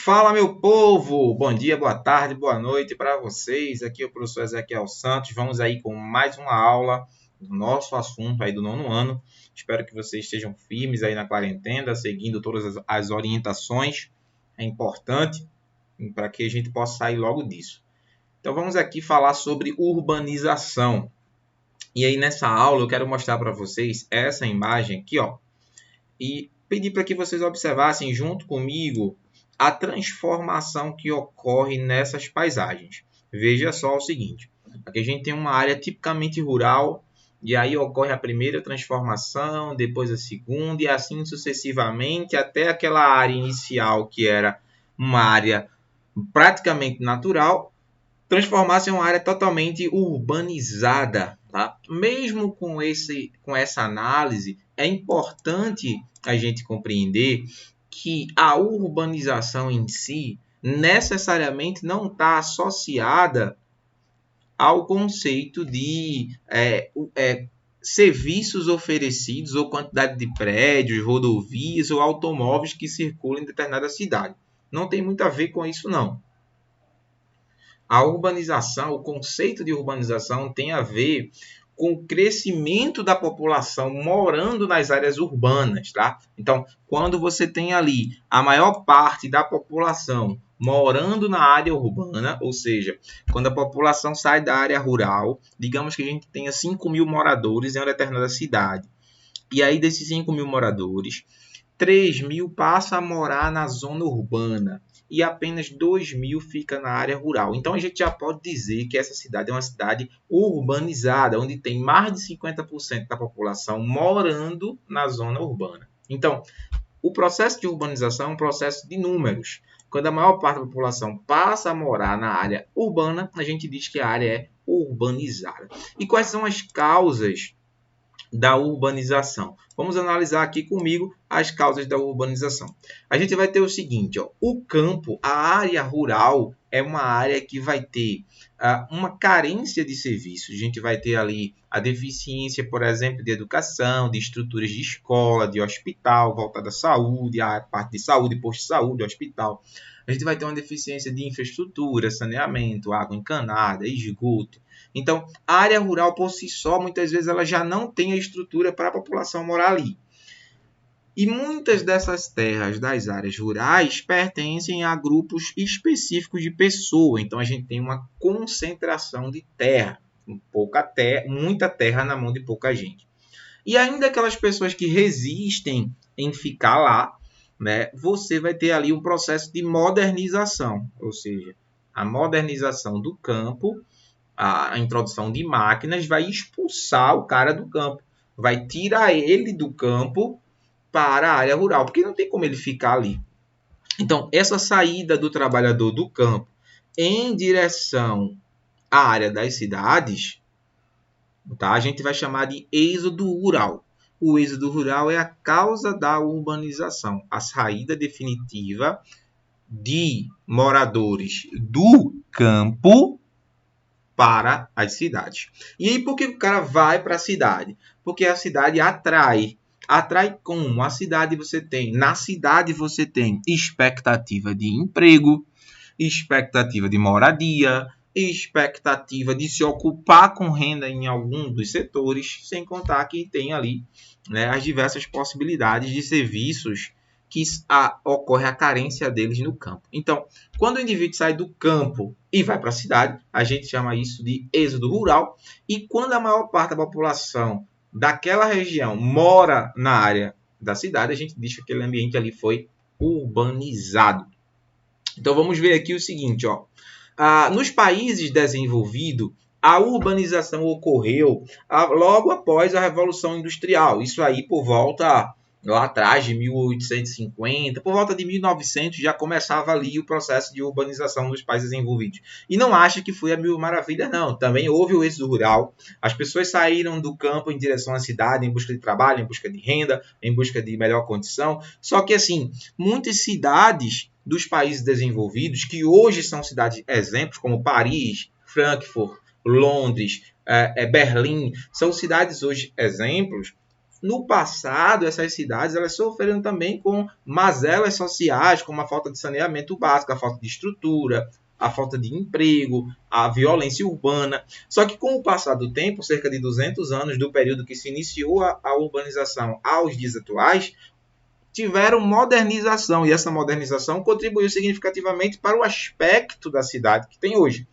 Fala, meu povo! Bom dia, boa tarde, boa noite para vocês. Aqui é o professor Ezequiel Santos. Vamos aí com mais uma aula do nosso assunto aí do nono ano. Espero que vocês estejam firmes aí na quarentena, seguindo todas as orientações. É importante para que a gente possa sair logo disso. Então vamos aqui falar sobre urbanização. E aí nessa aula eu quero mostrar para vocês essa imagem aqui, ó. E pedir para que vocês observassem junto comigo a transformação que ocorre nessas paisagens. Veja só o seguinte, aqui a gente tem uma área tipicamente rural, e aí ocorre a primeira transformação, depois a segunda, e assim sucessivamente, até aquela área inicial, que era uma área praticamente natural, transformar-se em uma área totalmente urbanizada. Tá? Mesmo com essa análise, é importante a gente compreender que a urbanização em si necessariamente não está associada ao conceito de serviços oferecidos ou quantidade de prédios, rodovias ou automóveis que circulam em determinada cidade. Não tem muito a ver com isso, não. A urbanização, o conceito de urbanização tem a ver com o crescimento da população morando nas áreas urbanas, tá? Então, quando você tem ali a maior parte da população morando na área urbana, ou seja, quando a população sai da área rural, digamos que a gente tenha 5.000 moradores em uma determinada cidade. E aí, desses 5.000 moradores, 3.000 passam a morar na zona urbana e apenas 2.000 fica na área rural. Então, a gente já pode dizer que essa cidade é uma cidade urbanizada, onde tem mais de 50% da população morando na zona urbana. Então, o processo de urbanização é um processo de números. Quando a maior parte da população passa a morar na área urbana, a gente diz que a área é urbanizada. E quais são as causas da urbanização? Vamos analisar aqui comigo as causas da urbanização. A gente vai ter o seguinte, ó, o campo, a área rural, é uma área que vai ter uma carência de serviços. A gente vai ter ali a deficiência, por exemplo, de educação, de estruturas de escola, de hospital, voltada à saúde, a parte de saúde, posto de saúde, hospital. A gente vai ter uma deficiência de infraestrutura, saneamento, água encanada, esgoto. Então, a área rural por si só, muitas vezes, ela já não tem a estrutura para a população morar ali. E muitas dessas terras das áreas rurais pertencem a grupos específicos de pessoas. Então, a gente tem uma concentração de terra, muita terra na mão de pouca gente. E ainda aquelas pessoas que resistem em ficar lá, né, você vai ter ali um processo de modernização, ou seja, a modernização do campo, a introdução de máquinas vai expulsar o cara do campo, vai tirar ele do campo para a área rural, porque não tem como ele ficar ali. Então, essa saída do trabalhador do campo em direção à área das cidades, tá? A gente vai chamar de êxodo rural. O êxodo rural é a causa da urbanização, a saída definitiva de moradores do campo para as cidades. E aí, por que o cara vai para a cidade? Porque a cidade atrai. Atrai como? A cidade na cidade você tem expectativa de emprego, expectativa de moradia, expectativa de se ocupar com renda em algum dos setores, sem contar que tem ali, né, as diversas possibilidades de serviços que ocorre a carência deles no campo. Então, quando o indivíduo sai do campo e vai para a cidade, a gente chama isso de êxodo rural. E quando a maior parte da população daquela região mora na área da cidade, a gente diz que aquele ambiente ali foi urbanizado. Então, vamos ver aqui o seguinte, ó. Nos países desenvolvidos, a urbanização ocorreu logo após a Revolução Industrial. Isso aí por volta lá atrás de 1850, por volta de 1900 já começava ali o processo de urbanização dos países desenvolvidos. E não acha que foi a mil maravilhas, não. Também houve o êxodo rural. As pessoas saíram do campo em direção à cidade em busca de trabalho, em busca de renda, em busca de melhor condição. Só que, assim, muitas cidades dos países desenvolvidos, que hoje são cidades exemplos, como Paris, Frankfurt, Londres, Berlim, são cidades hoje exemplos, no passado, essas cidades elas sofreram também com mazelas sociais, como a falta de saneamento básico, a falta de estrutura, a falta de emprego, a violência urbana. Só que com o passar do tempo, cerca de 200 anos do período que se iniciou a urbanização aos dias atuais, tiveram modernização, e essa modernização contribuiu significativamente para o aspecto da cidade que tem hoje.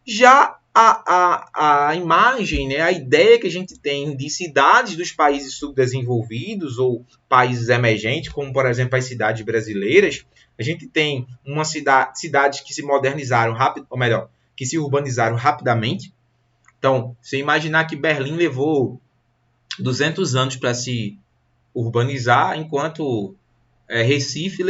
Já a imagem, né, a ideia que a gente tem de cidades dos países subdesenvolvidos ou países emergentes, como por exemplo as cidades brasileiras, a gente tem cidades que se modernizaram rápido, ou melhor, que se urbanizaram rapidamente. Então, você imaginar que Berlim levou 200 anos para se urbanizar, enquanto Recife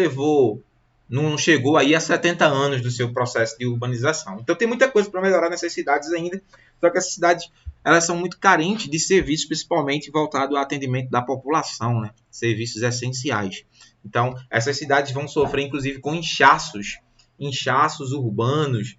não chegou aí a 70 anos do seu processo de urbanização. Então tem muita coisa para melhorar nessas cidades ainda, só que essas cidades elas são muito carentes de serviços, principalmente voltado ao atendimento da população, né? Serviços essenciais. Então essas cidades vão sofrer inclusive com inchaços urbanos,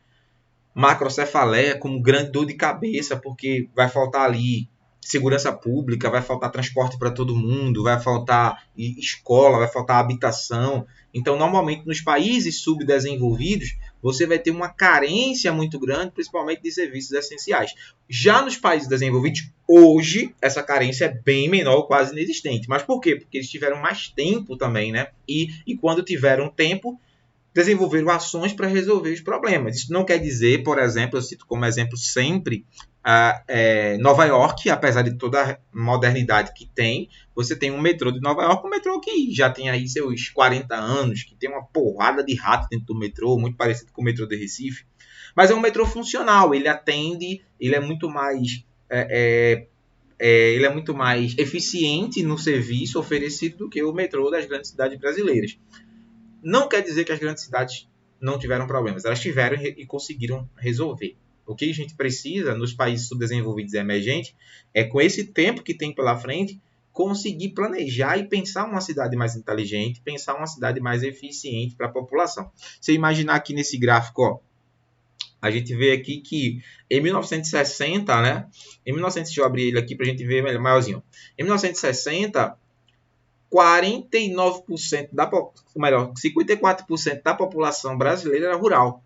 macrocefaleia, como grande dor de cabeça, porque vai faltar ali segurança pública, vai faltar transporte para todo mundo, vai faltar escola, vai faltar habitação. Então, normalmente, nos países subdesenvolvidos, você vai ter uma carência muito grande, principalmente de serviços essenciais. Já nos países desenvolvidos, hoje, essa carência é bem menor, quase inexistente. Mas por quê? Porque eles tiveram mais tempo também, né? E quando tiveram tempo, desenvolveram ações para resolver os problemas. Isso não quer dizer, por exemplo, eu cito como exemplo sempre Nova York, apesar de toda a modernidade que tem, você tem um metrô de Nova York, um metrô que já tem aí seus 40 anos, que tem uma porrada de rato dentro do metrô, muito parecido com o metrô de Recife, mas é um metrô funcional, ele atende, ele é muito mais eficiente no serviço oferecido do que o metrô das grandes cidades brasileiras. Não quer dizer que as grandes cidades não tiveram problemas, elas tiveram e conseguiram resolver. O que a gente precisa nos países subdesenvolvidos e emergentes é, com esse tempo que tem pela frente, conseguir planejar e pensar uma cidade mais inteligente, pensar uma cidade mais eficiente para a população. Você imaginar aqui nesse gráfico, ó, a gente vê aqui que em 1960, né? Deixa eu abrir ele aqui para a gente ver maiorzinho. Em 1960, 54% da população brasileira era rural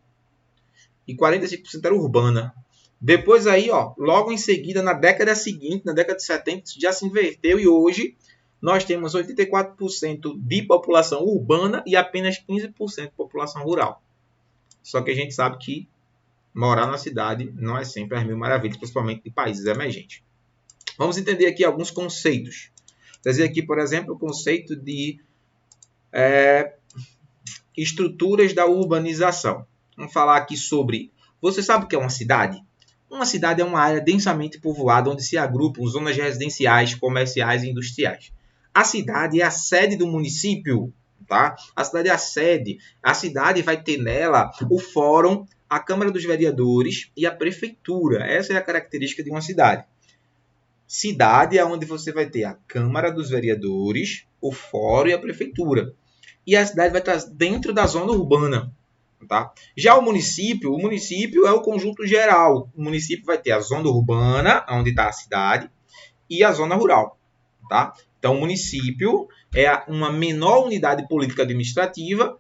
e 45% era urbana. Depois aí, ó, logo em seguida, na década seguinte, na década de 70, isso já se inverteu e hoje nós temos 84% de população urbana e apenas 15% de população rural. Só que a gente sabe que morar na cidade não é sempre as mil maravilhas, principalmente de países emergentes. Vamos entender aqui alguns conceitos. Trazer aqui, por exemplo, o conceito de estruturas da urbanização. Vamos falar aqui sobre... Você sabe o que é uma cidade? Uma cidade é uma área densamente povoada onde se agrupam zonas residenciais, comerciais e industriais. A cidade é a sede do município, tá? A cidade é a sede. A cidade vai ter nela o fórum, a Câmara dos Vereadores e a prefeitura. Essa é a característica de uma cidade. Cidade é onde você vai ter a Câmara dos Vereadores, o fórum e a prefeitura. E a cidade vai estar dentro da zona urbana. Tá? Já o município é o conjunto geral. O município vai ter a zona urbana, onde está a cidade, e a zona rural. Tá? Então, o município é uma menor unidade política administrativa.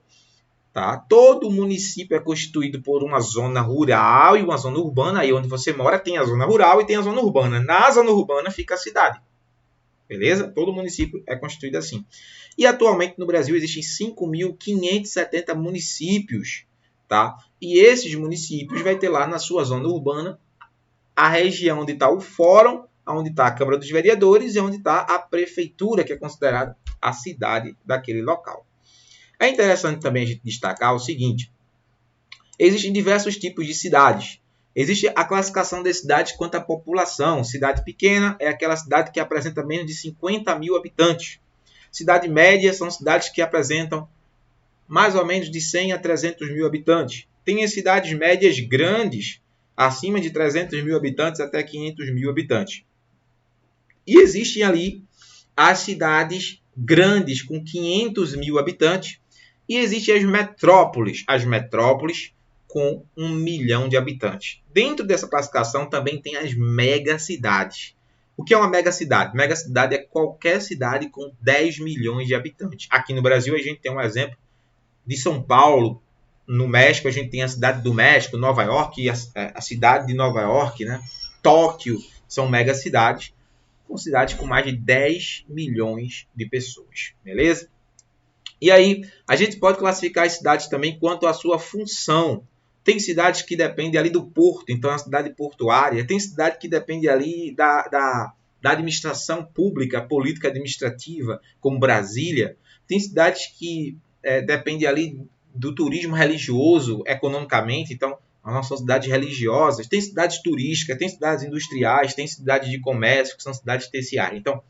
Tá? Todo município é constituído por uma zona rural e uma zona urbana. Aí onde você mora tem a zona rural e tem a zona urbana. Na zona urbana fica a cidade. Beleza? Todo município é constituído assim. E atualmente no Brasil existem 5.570 municípios. Tá? E esses municípios vai ter lá na sua zona urbana a região onde está o fórum, onde está a Câmara dos Vereadores e onde está a prefeitura, que é considerada a cidade daquele local. É interessante também a gente destacar o seguinte: existem diversos tipos de cidades. Existe a classificação das cidades quanto à população. Cidade pequena é aquela cidade que apresenta menos de 50 mil habitantes. Cidade média são cidades que apresentam mais ou menos de 100 a 300 mil habitantes. Tem as cidades médias grandes, acima de 300 mil habitantes até 500 mil habitantes. E existem ali as cidades grandes com 500 mil habitantes. E existem as metrópoles com 1 milhão de habitantes. Dentro dessa classificação também tem as megacidades. O que é uma megacidade? Megacidade é qualquer cidade com 10 milhões de habitantes. Aqui no Brasil a gente tem um exemplo de São Paulo. No México a gente tem a cidade do México, Nova York, a cidade de Nova York, né? Tóquio, são megacidades, com cidades com mais de 10 milhões de pessoas, beleza? E aí, a gente pode classificar as cidades também quanto à sua função. Tem cidades que dependem ali do porto, então é uma cidade portuária. Tem cidade que depende ali da administração pública, política administrativa, como Brasília. Tem cidades que dependem ali do turismo religioso, economicamente, então nós são cidades religiosas. Tem cidades turísticas, tem cidades industriais, tem cidades de comércio, que são cidades terciárias. Então,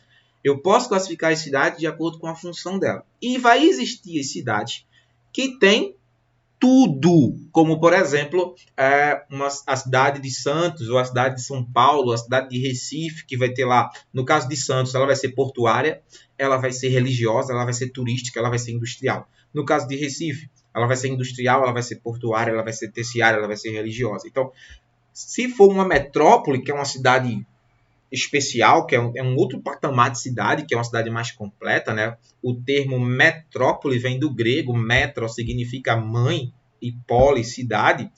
eu posso classificar as cidades de acordo com a função dela. E vai existir as cidades que têm tudo, como por exemplo a cidade de Santos, ou a cidade de São Paulo, a cidade de Recife, que vai ter lá, no caso de Santos, ela vai ser portuária, ela vai ser religiosa, ela vai ser turística, ela vai ser industrial. No caso de Recife, ela vai ser industrial, ela vai ser portuária, ela vai ser terciária, ela vai ser religiosa. Então, se for uma metrópole, que é uma cidade especial, que é um outro patamar de cidade, que é uma cidade mais completa, né? O termo metrópole vem do grego, metro significa mãe e pole, cidade.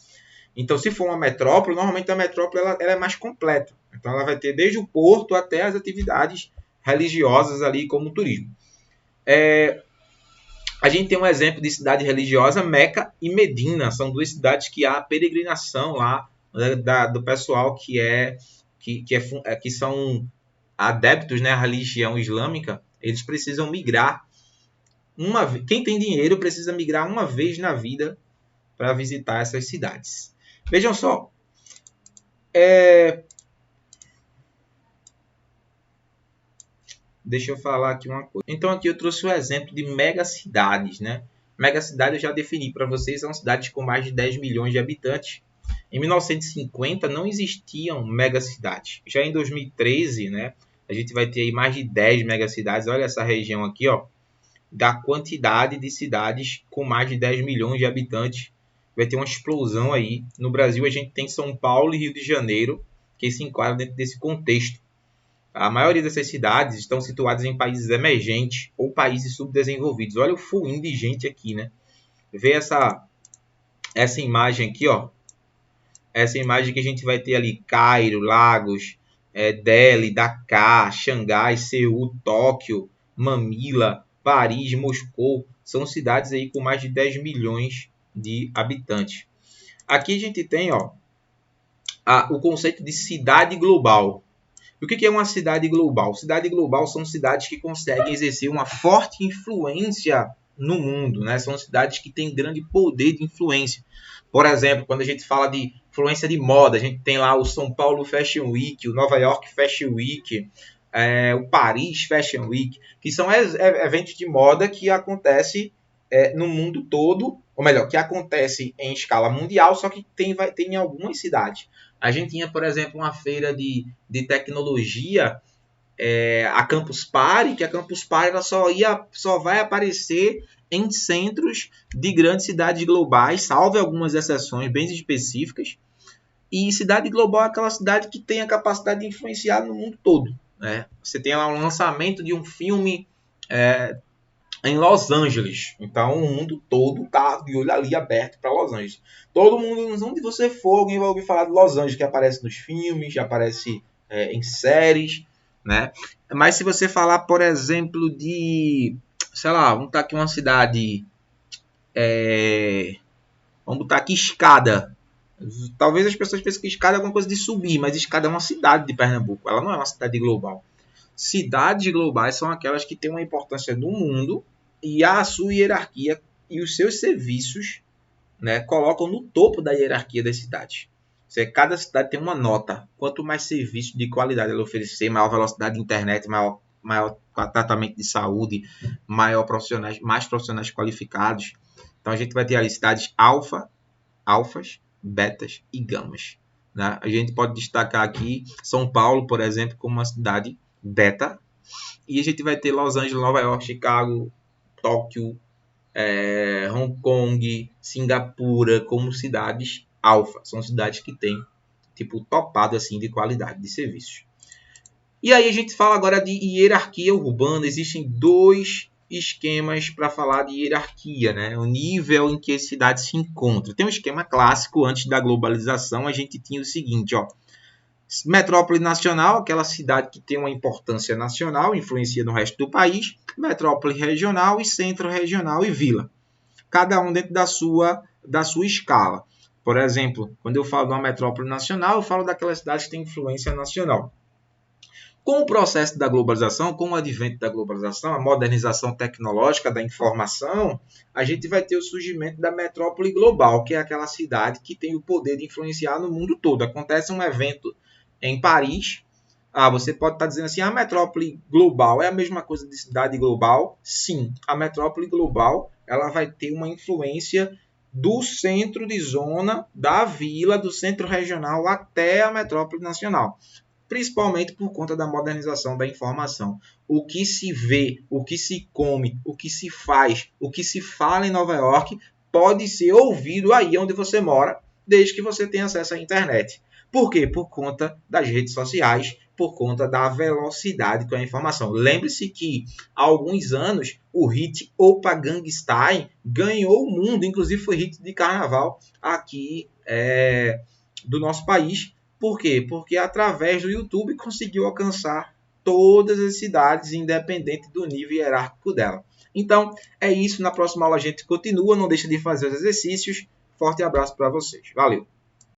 Então, se for uma metrópole, normalmente a metrópole ela é mais completa. Então, ela vai ter desde o porto até as atividades religiosas ali, como o turismo. A gente tem um exemplo de cidade religiosa, Meca e Medina. São duas cidades que há peregrinação lá, né, do pessoal que são adeptos, né, à religião islâmica. Eles precisam migrar. Quem tem dinheiro precisa migrar uma vez na vida para visitar essas cidades. Vejam só. Deixa eu falar aqui uma coisa. Então, aqui eu trouxe o exemplo de megacidades, né? Megacidade eu já defini para vocês, são cidades com mais de 10 milhões de habitantes. Em 1950 não existiam megacidades. Já em 2013, né, a gente vai ter aí mais de 10 megacidades. Olha essa região aqui, ó, da quantidade de cidades com mais de 10 milhões de habitantes. Vai ter uma explosão aí. No Brasil a gente tem São Paulo e Rio de Janeiro, que se enquadram dentro desse contexto. A maioria dessas cidades estão situadas em países emergentes ou países subdesenvolvidos. Olha o full de gente aqui, né? Vê essa imagem aqui, ó. Essa imagem que a gente vai ter ali, Cairo, Lagos, Delhi, Dakar, Xangai, Seul, Tóquio, Manila, Paris, Moscou. São cidades aí com mais de 10 milhões de habitantes. Aqui a gente tem, ó, o conceito de cidade global. O que é uma cidade global? Cidade global são cidades que conseguem exercer uma forte influência no mundo, né? São cidades que têm grande poder de influência. Por exemplo, quando a gente fala de influência de moda, a gente tem lá o São Paulo Fashion Week, o Nova York Fashion Week, o Paris Fashion Week, que são eventos de moda que acontecem no mundo todo, ou melhor, que acontece em escala mundial, só que tem em algumas cidades. A gente tinha, por exemplo, uma feira de tecnologia, a Campus Party, que a Campus Party ela só vai aparecer em centros de grandes cidades globais, salvo algumas exceções bem específicas. E cidade global é aquela cidade que tem a capacidade de influenciar no mundo todo, né? Você tem lá um lançamento de um filme em Los Angeles. Então, o mundo todo está de olho ali aberto para Los Angeles. Todo mundo, onde você for, alguém vai ouvir falar de Los Angeles, que aparece nos filmes, já aparece em séries, né? Mas se você falar, por exemplo, de, sei lá, vamos botar aqui uma cidade, vamos botar aqui Escada. Talvez as pessoas pensem que Escada é alguma coisa de subir, mas Escada é uma cidade de Pernambuco, ela não é uma cidade global. Cidades globais são aquelas que têm uma importância no mundo e a sua hierarquia e os seus serviços, né, colocam no topo da hierarquia das cidades. Cada cidade tem uma nota. Quanto mais serviço de qualidade ela oferecer, maior velocidade de internet, maior tratamento de saúde, mais profissionais qualificados. Então a gente vai ter ali cidades alfas, betas e gamas, né? A gente pode destacar aqui São Paulo, por exemplo, como uma cidade beta. E a gente vai ter Los Angeles, Nova York, Chicago, Tóquio, Hong Kong, Singapura como cidades alfa. São cidades que têm tipo topado assim de qualidade de serviços. E aí a gente fala agora de hierarquia urbana. Existem dois esquemas para falar de hierarquia, né? O nível em que a cidade se encontra. Tem um esquema clássico, antes da globalização, a gente tinha o seguinte, ó. Metrópole nacional, aquela cidade que tem uma importância nacional, influencia no resto do país. Metrópole regional e centro regional e vila. Cada um dentro da sua escala. Por exemplo, quando eu falo de uma metrópole nacional, eu falo daquelas cidades que têm influência nacional. Com o processo da globalização, com o advento da globalização, a modernização tecnológica da informação, a gente vai ter o surgimento da metrópole global, que é aquela cidade que tem o poder de influenciar no mundo todo. Acontece um evento em Paris. Você pode estar dizendo assim, a metrópole global é a mesma coisa de cidade global? Sim, a metrópole global ela vai ter uma influência do centro de zona, da vila, do centro regional até a metrópole nacional. Principalmente por conta da modernização da informação. O que se vê, o que se come, o que se faz, o que se fala em Nova York pode ser ouvido aí onde você mora, desde que você tenha acesso à internet. Por quê? Por conta das redes sociais, por conta da velocidade com a informação. Lembre-se que há alguns anos o hit Opa Gangnam ganhou o mundo, inclusive foi hit de carnaval aqui do nosso país. Por quê? Porque através do YouTube conseguiu alcançar todas as cidades, independente do nível hierárquico dela. Então, é isso. Na próxima aula a gente continua. Não deixa de fazer os exercícios. Forte abraço para vocês. Valeu!